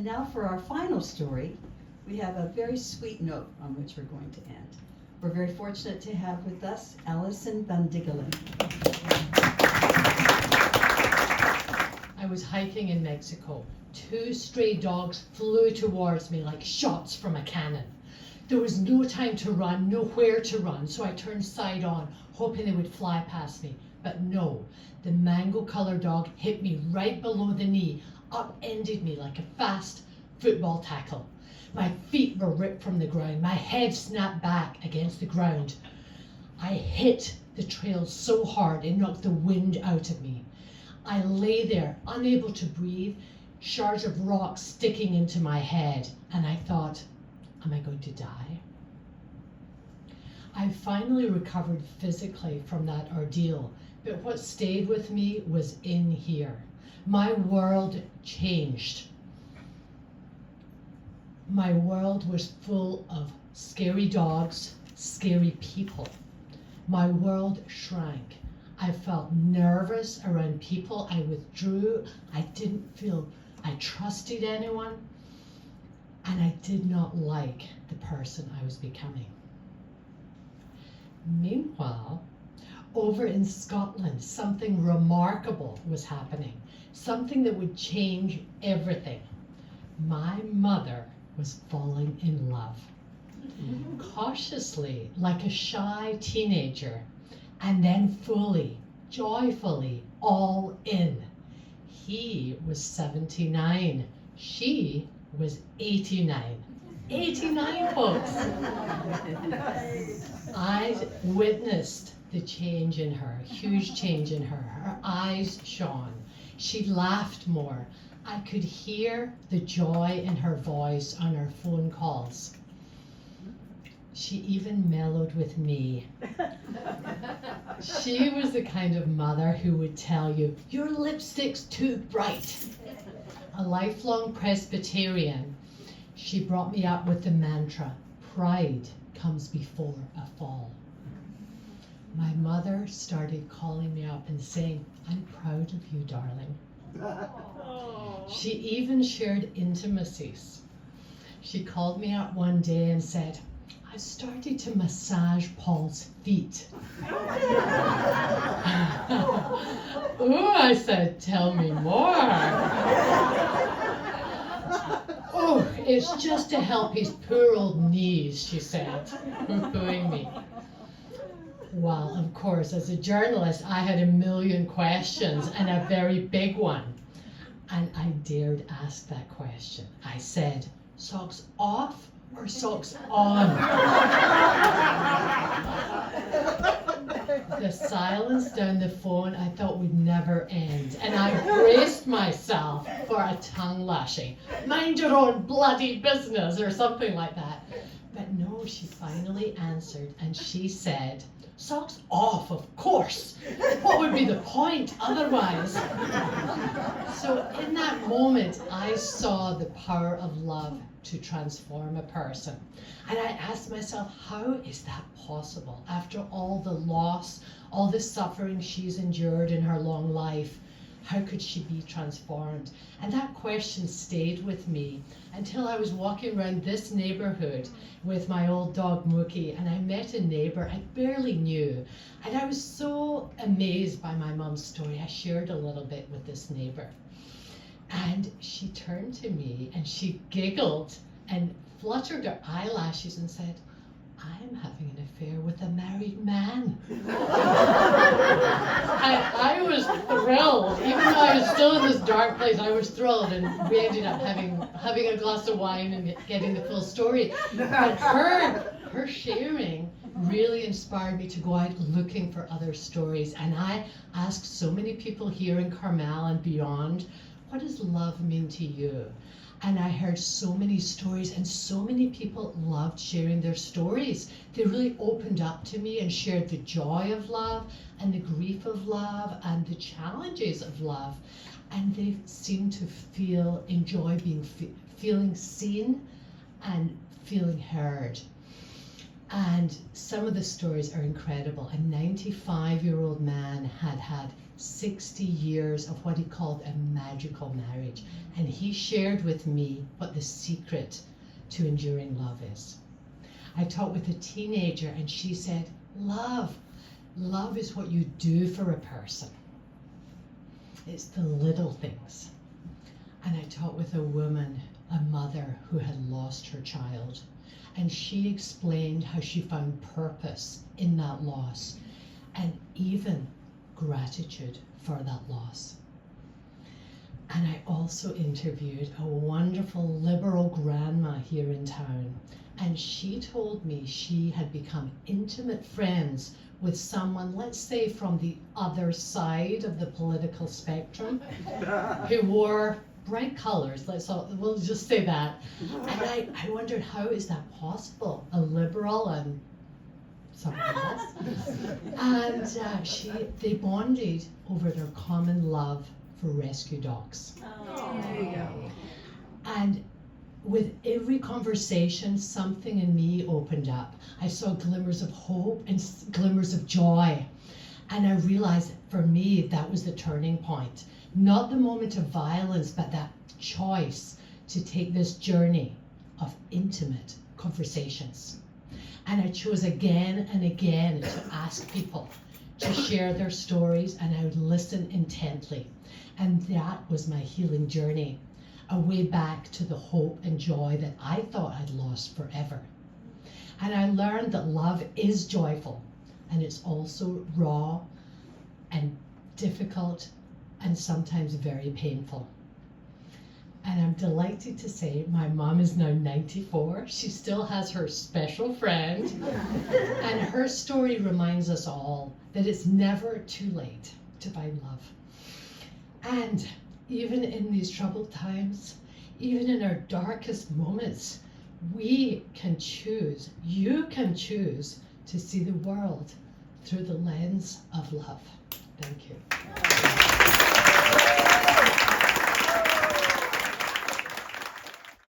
And now for our final story, we have a very sweet note on which we're going to end. We're very fortunate to have with us Alison van Diggelen. I was hiking in Mexico. 2 stray dogs flew towards me like shots from a cannon. There was no time to run, nowhere to run, so I turned side on, hoping they would fly past me. But no, the mango-colored dog hit me right below the knee, upended me like a fast football tackle. My feet were ripped from the ground, my head snapped back against the ground. I hit the trail so hard it knocked the wind out of me. I lay there, unable to breathe, shards of rock sticking into my head, and I thought, am I going to die? I finally recovered physically from that ordeal, but what stayed with me was in here. My world changed. My world was full of scary dogs, scary people. My world shrank. I felt nervous around people. I withdrew. I didn't feel I trusted anyone. And I did not like the person I was becoming. Meanwhile, over in Scotland, something remarkable was happening. Something that would change everything. My mother was falling in love. Cautiously, like a shy teenager, and then fully, joyfully, all in. He was 79. She was 89. 89, folks. I witnessed the change in her, huge change in her. Her eyes shone. She laughed more. I could hear the joy in her voice on our phone calls. She even mellowed with me. She was the kind of mother who would tell you, your lipstick's too bright. A lifelong Presbyterian, she brought me up with the mantra, pride comes before a fall. My mother started calling me up and saying, I'm proud of you, darling. She even shared intimacies. She called me up one day and said, I started to massage Paul's feet. Oh, I said, tell me more. Oh, it's just to help his poor old knees, she said, poo-pooing me. Well, of course, as a journalist, I had a million questions and a very big one. And I dared ask that question. I said, socks off or socks on? The silence down the phone I thought would never end, and I braced myself for a tongue lashing. Mind your own bloody business, or something like that. But no, she finally answered, and she said, socks off, of course. What would be the point otherwise? So in that moment, I saw the power of love to transform a person. And I asked myself, how is that possible? After all the loss, all the suffering she's endured in her long life, how could she be transformed? And that question stayed with me until I was walking around this neighborhood with my old dog McKee, and I met a neighbor I barely knew. And I was so amazed by my mom's story. I shared a little bit with this neighbor. And she turned to me and she giggled and fluttered her eyelashes and said, I'm having an affair with a married man. I was thrilled. Even though I was still in this dark place, I was thrilled, and we ended up having a glass of wine and getting the full story. But her sharing really inspired me to go out looking for other stories. And I asked so many people here in Carmel and beyond, what does love mean to you? And I heard so many stories, and so many people loved sharing their stories. They really opened up to me and shared the joy of love and the grief of love and the challenges of love. And they seemed to enjoy feeling seen and feeling heard. And some of the stories are incredible. A 95-year-old man had 60 years of what he called a magical marriage. And he shared with me what the secret to enduring love is. I talked with a teenager and she said, love is what you do for a person. It's the little things. And I talked with a woman, a mother who had lost her child. And she explained how she found purpose in that loss and even gratitude for that loss. And I also interviewed a wonderful liberal grandma here in town. And she told me she had become intimate friends with someone, let's say from the other side of the political spectrum, who wore bright colors, we'll just say that. And I wondered, how is that possible? A liberal and someone else. And they bonded over their common love for rescue dogs. Oh. There you go. And with every conversation, something in me opened up. I saw glimmers of hope and glimmers of joy. And I realized that for me, that was the turning point. Not the moment of violence, but that choice to take this journey of intimate conversations. And I chose again and again to ask people to share their stories, and I would listen intently. And that was my healing journey, a way back to the hope and joy that I thought I'd lost forever. And I learned that love is joyful, and it's also raw and difficult and sometimes very painful. And I'm delighted to say my mom is now 94. She still has her special friend. And her story reminds us all that it's never too late to find love. And even in these troubled times, even in our darkest moments, we can choose, you can choose to see the world through the lens of love. Thank you.